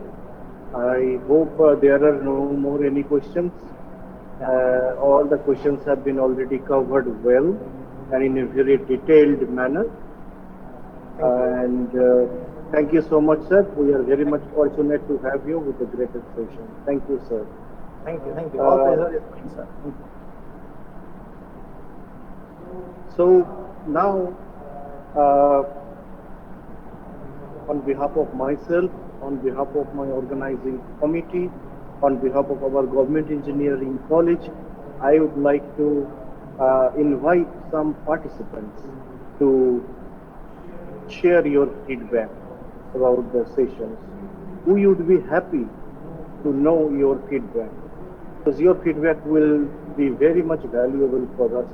I hope there are no more any questions. All the questions have been already covered well and in a very detailed manner. And thank you so much, sir. We are very much fortunate to have you with the greatest session. Thank you, sir. Thank you. Thank you. All pleasure is mine, sir. Thank you. So now, on behalf of myself, on behalf of my organizing committee, on behalf of our government engineering college, I would like to invite some participants to share your feedback about the sessions. We would be happy to know your feedback, because your feedback will be very much valuable for us,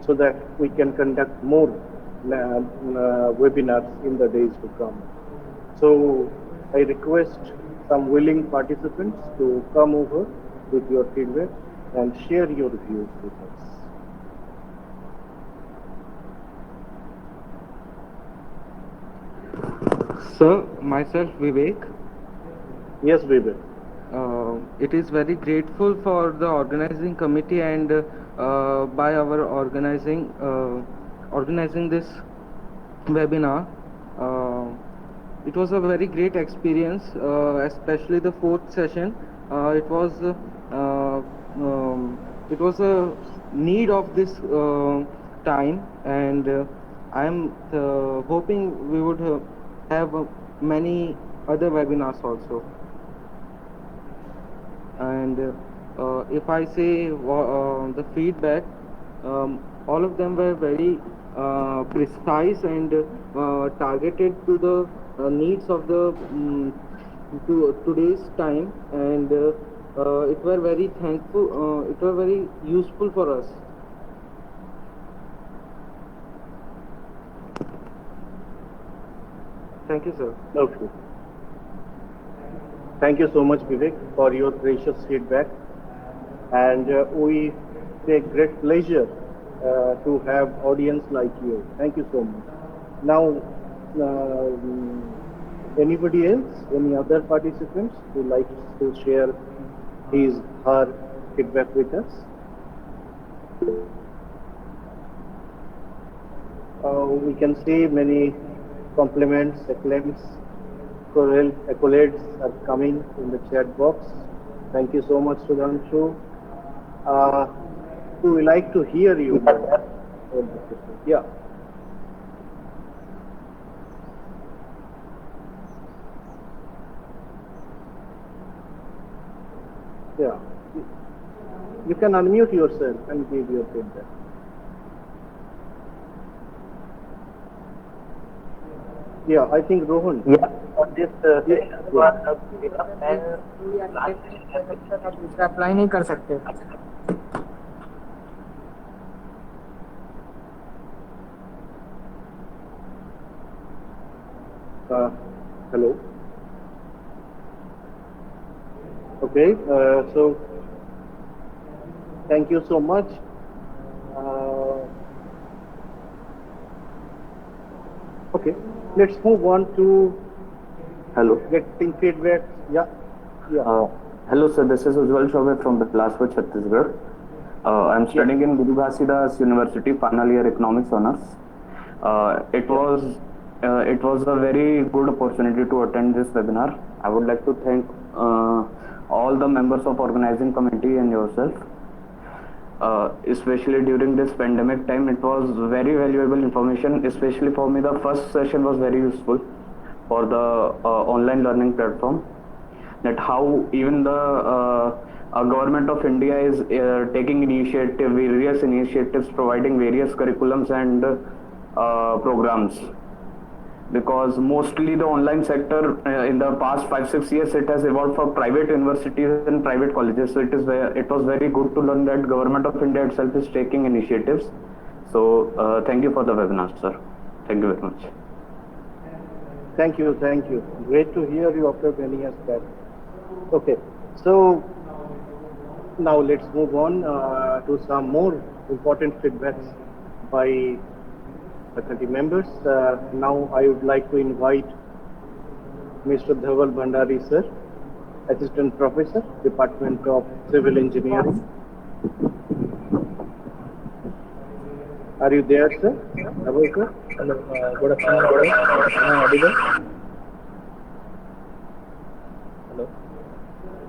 so that we can conduct more webinars in the days to come. So I request some willing participants to come over with your feedback and share your views with us. Sir, myself Vivek. Yes, Vivek. It is very grateful for the organizing committee and by our organizing this webinar. It was a very great experience, especially the fourth session. It was a need of this time, and I am hoping we would have many other webinars also. And if I say the feedback, all of them were very precise and targeted to the needs of the to today's time, and it were very thankful. It were very useful for us. Thank you, sir. Okay. Thank you so much, Vivek, for your precious feedback. And we take great pleasure to have audience like you. Thank you so much. Now, anybody else, any other participants who likes to share his, her feedback with us? We can see many compliments, acclaims, accolades are coming in the chat box. Thank you so much, Sudhanshu. We would like to hear you. Yeah. Yeah. You can unmute yourself and give your feedback. Yeah, I think Rohan. Yeah, on this apply नहीं कर सकते. Hello. Okay, so thank you so much. Okay, let's move on to Hello. getting feedback. Yeah. Hello, sir. This is Ujjwal Chaubey from the class for Chhattisgarh. I'm studying in Guru Ghasidas University, final year economics honors. It was a very good opportunity to attend this webinar. I would like to thank all the members of organizing committee and yourself. Especially during this pandemic time, it was very valuable information. Especially for me, the first session was very useful for the online learning platform. That how even the government of India is taking various initiatives, providing various curriculums and programs. Because mostly the online sector in the past 5-6 years, it has evolved for private universities and private colleges. So it was very good to learn that government of India itself is taking initiatives. So thank you for the webinar, sir. Thank you very much. Thank you. Great to hear you after many years back. Okay, so now let's move on to some more important feedbacks by faculty members. Now I would like to invite Mr. Dhaval Bhandari, sir, Assistant Professor, Department of Civil Engineering. Are you there, sir? Dhaval, sir? Hello, good afternoon. Am I audible? Hello.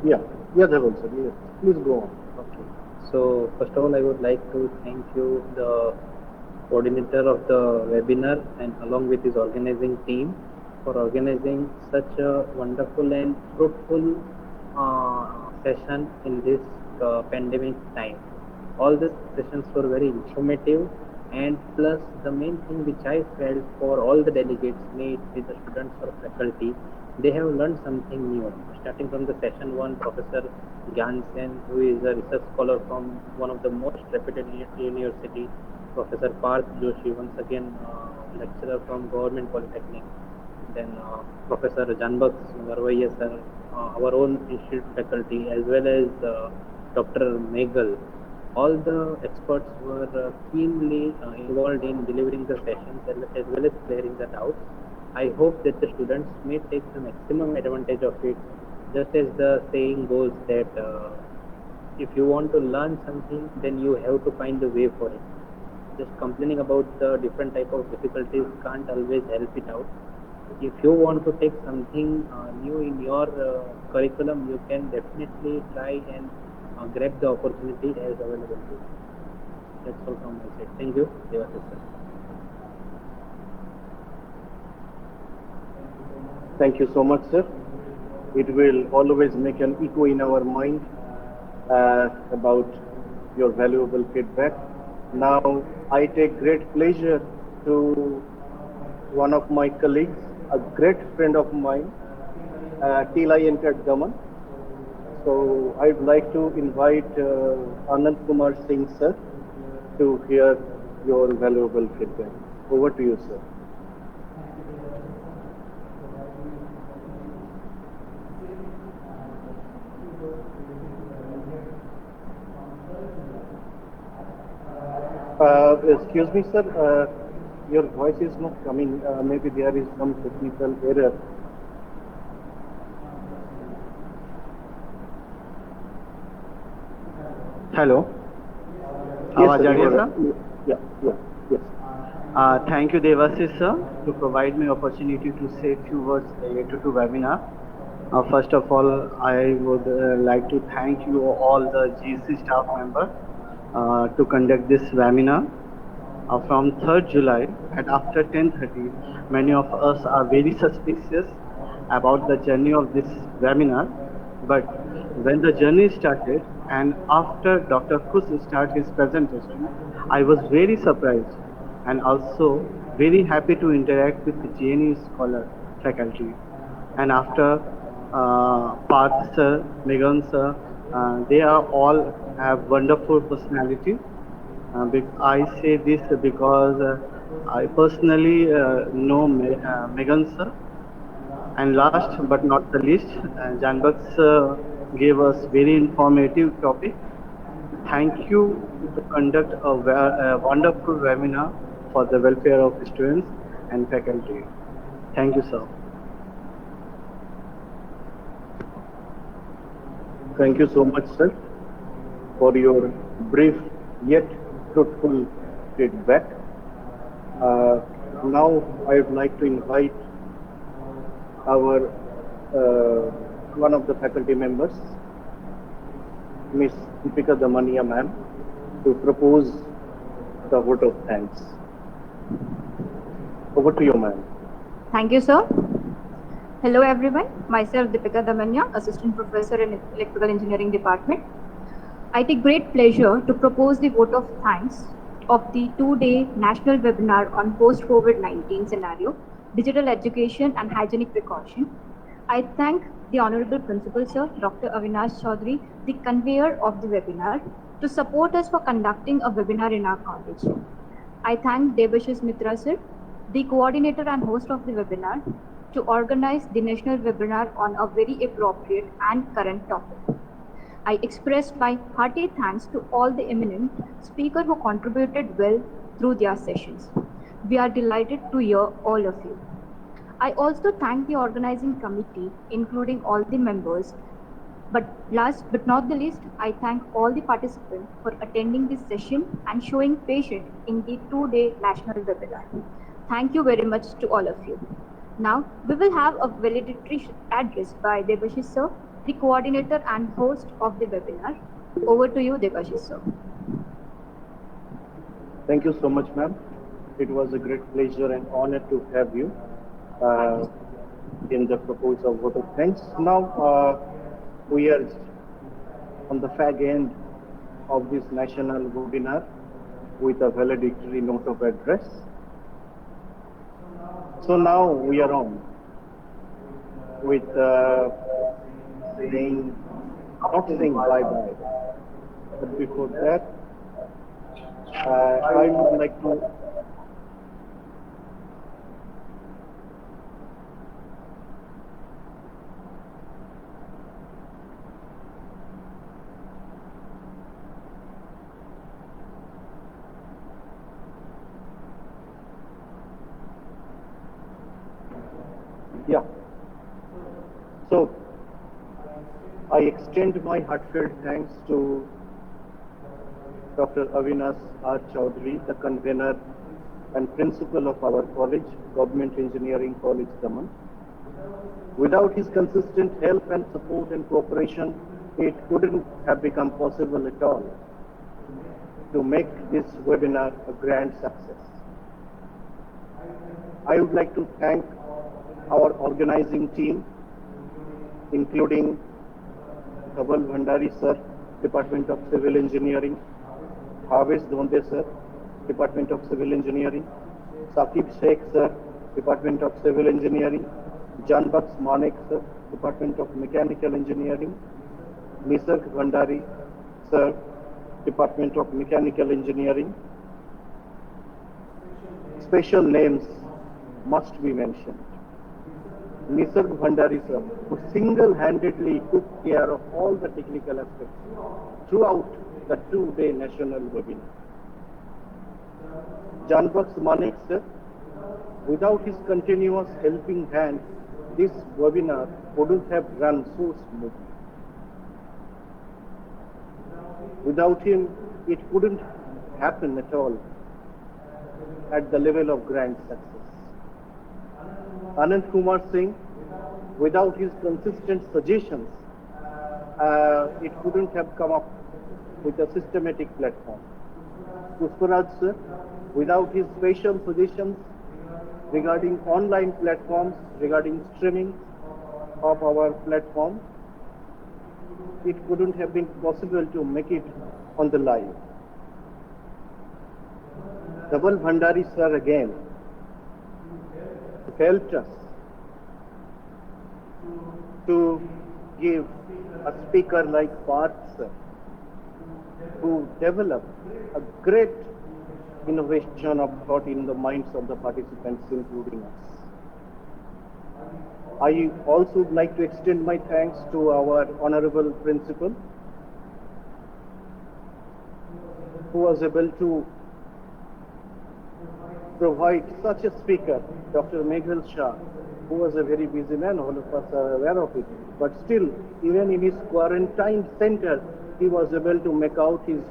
Yeah, Dhaval, sir. Yes. Please go on. Okay. So first of all, I would like to thank you, the coordinator of the webinar, and along with his organizing team, for organizing such a wonderful and fruitful session in this pandemic time. All the sessions were very informative, and plus the main thing which I felt for all the delegates, be it the students or faculty, they have learned something new. Starting from the session one, Professor Gyan Sen, who is a research scholar from one of the most reputed university, Professor Parth Joshi, once again lecturer from Government Polytechnic, then Professor Janbak Garvaiya sir, our own institute faculty, as well as Dr. Meghal. All the experts were keenly involved in delivering the sessions as well as clearing the doubts. I hope that the students may take the maximum advantage of it. Just as the saying goes that if you want to learn something, then you have to find the way for it. Just complaining about the different type of difficulties can't always help it out. If you want to take something new in your curriculum, you can definitely try and grab the opportunity as available to you. That's all from my side. Thank you, Devashish sir. Thank you so much, sir. It will always make an echo in our mind about your valuable feedback. Now, I take great pleasure to one of my colleagues, a great friend of mine, Tilai Enkat Daman. So, I'd like to invite Anand Kumar Singh, sir, to hear your valuable feedback. Over to you, sir. Excuse me, sir. Your voice is not coming. Maybe there is some technical error. Hello आवाज आ रही है sir Yes. Thank you Devashish sir to provide me opportunity to say a few words related to webinar. First of all, I would like to thank you all the GC staff member to conduct this webinar. From 3rd July at after 10:30, many of us are very suspicious about the journey of this webinar, but when the journey started and after Dr. Kus started his presentation, I was very surprised and also very happy to interact with the GNU scholar faculty. And after Parth sir, Megan sir, they are all have wonderful personality. I say this because I personally know Megan sir. And last but not the least, Janbak sir gave us very informative topic. Thank you to conduct a wonderful webinar for the welfare of students and faculty. Thank you, sir. Thank you so much, sir, for your brief yet fruitful feedback. Now, I would like to invite our one of the faculty members, Miss Deepika Damania ma'am, to propose the vote of thanks. Over to you, ma'am. Thank you, sir. Hello, everyone. Myself, Deepika Damania, Assistant Professor in Electrical Engineering Department. I take great pleasure to propose the vote of thanks of the two-day national webinar on post-COVID-19 scenario, digital education and hygienic precaution. I thank the Honorable Principal Sir, Dr. Avinash Chaudhary, the conveyor of the webinar, to support us for conducting a webinar in our college. I thank Devashish Mitra Sir, the coordinator and host of the webinar, to organize the national webinar on a very appropriate and current topic. I express my hearty thanks to all the eminent speakers who contributed well through their sessions. We are delighted to hear all of you. I also thank the organizing committee, including all the members. But last but not the least, I thank all the participants for attending this session and showing patience in the two-day national webinar. Thank you very much to all of you. Now, we will have a valedictory address by Devashish Sir, the coordinator and host of the webinar. Over to you, Devashish Sir. Thank you so much, ma'am. It was a great pleasure and honor to have you. uh, in the proposal vote of thanks. Now we are on the fag end of this national webinar with a valedictory note of address. So now we are on with saying, not saying bye-bye, but before that, I would like to yeah. So I extend my heartfelt thanks to Dr. Avinash R. Chaudhary, the convener and principal of our college, Government Engineering College, Daman. Without his consistent help and support and cooperation, it couldn't have become possible at all to make this webinar a grand success. I would like to thank our organizing team, including Dhaval Bhandari sir, Department of Civil Engineering, Bhavesh Dhonde sir, Department of Civil Engineering, Saqib Sheikh sir, Department of Civil Engineering, Janbaks Manek sir, Department of Mechanical Engineering, Nisarg Bhandari sir, Department of Mechanical Engineering. Special names must be mentioned. Nisarg Bhandari sir, who single-handedly took care of all the technical aspects throughout the 2-day national webinar. Janbaks Manek sir, without his continuous helping hand, this webinar wouldn't have run so smoothly. Without him, it couldn't happen at all at the level of grand success. Anand Kumar Singh, without his consistent suggestions, it couldn't have come up with a systematic platform. Pushparaj sir, without his special suggestions regarding online platforms, regarding streaming of our platform, it couldn't have been possible to make it on the live. Dhaval Bhandari sir again helped us to give a speaker like Parth sir, who developed a great innovation of thought in the minds of the participants, including us. I also would like to extend my thanks to our honorable principal, who was able to provide such a speaker, Dr. Meghal Shah, who was a very busy man, all of us are aware of it. But still, even in his quarantine center, he was able to make out his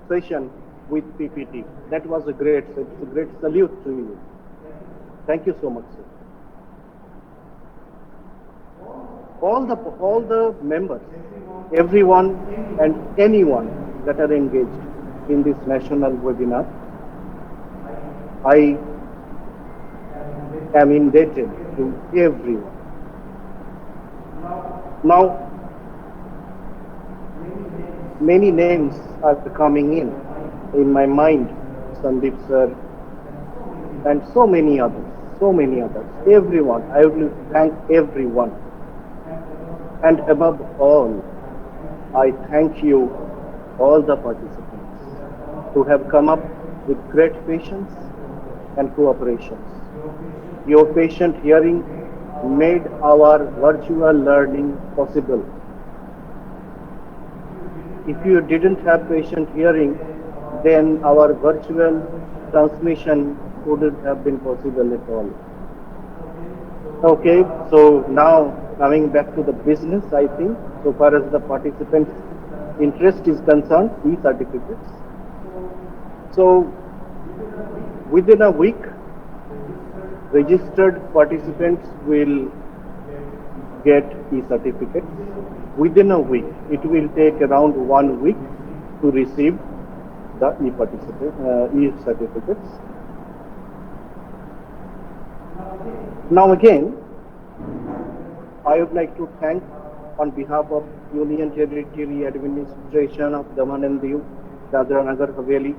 session with PPT. That was a great salute to you. Thank you so much, sir. All the members, everyone and anyone that are engaged in this national webinar, I am indebted to everyone. Now, many names are coming in my mind, Sandeep sir, and so many others, everyone. I would thank everyone. And above all, I thank you, all the participants, who have come up with great patience and cooperations. Your patient hearing made our virtual learning possible. If you didn't have patient hearing, then our virtual transmission wouldn't have been possible at all. Okay, so now coming back to the business, I think, so far as the participants' interest is concerned, e-certificates. So within a week, registered participants will get e-certificates. Within a week, it will take around 1 week to receive the e-certificates. Now again, I would like to thank on behalf of Union Territory Administration of Daman and Diu, Dadra Nagar Haveli,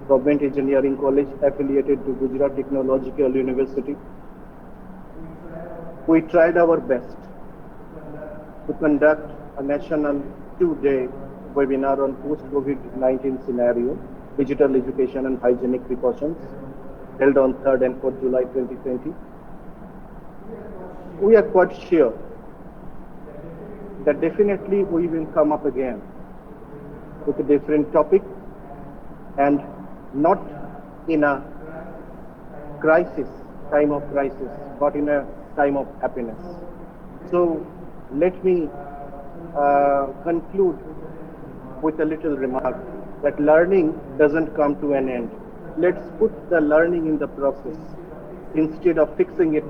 Government Engineering College affiliated to Gujarat Technological University. We tried our best to conduct a national 2-day webinar on post-COVID-19 scenario, digital education and hygienic precautions, held on 3rd and 4th July 2020. We are quite sure that definitely we will come up again with a different topic, and not in a crisis, time of crisis, but in a time of happiness. So let me conclude with a little remark that learning doesn't come to an end. Let's put the learning in the process instead of fixing it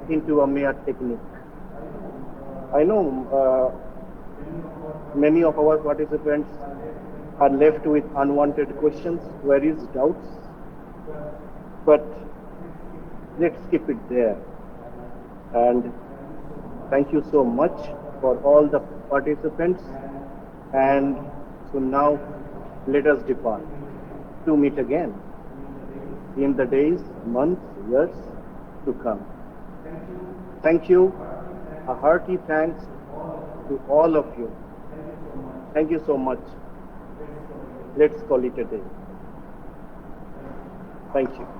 into a mere technique. I know many of our participants are left with unwanted questions, queries, doubts, but let's keep it there. And thank you so much for all the participants. And so now let us depart to meet again in the days, months, years to come. Thank you. A hearty thanks to all of you. Thank you so much. Let's call it a day. Thank you.